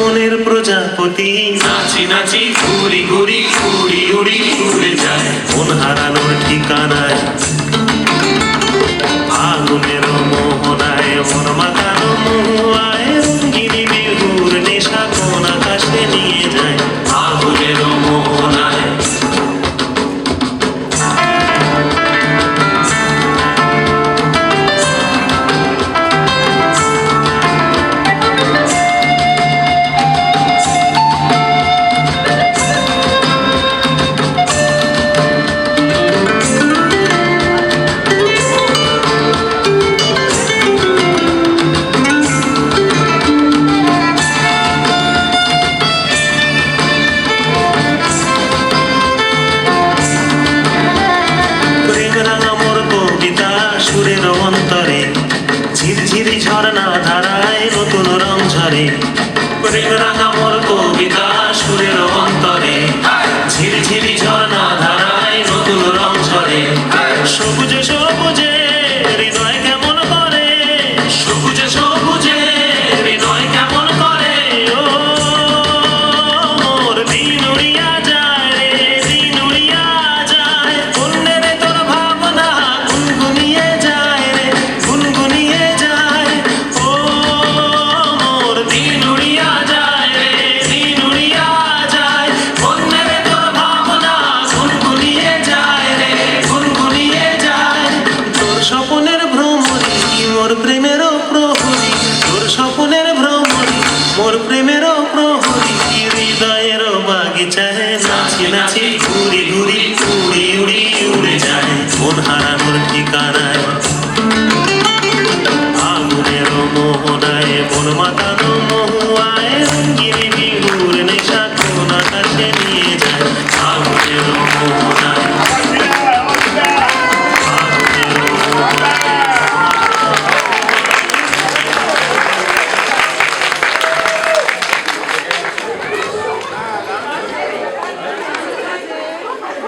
মনের প্রজাপতি, নাচি নাচি ঘুরি ঘুরি উড়ি উড়ি উড়ে যায়। মন হারানোর ঠিকানায়, আগুনের মোহনায় মন মাতানো মহুয়ায়, রঙ্গিনী বিহুর নেশা কোন আকাশে নিয়ে যায়। আগুনের মোহনায় সুরের অন্তরে ঝিরঝিরি ঝর্ণা ধারায় নতুন রং ঝরে। প্রেম রাঙা মোর কবিতা সুরের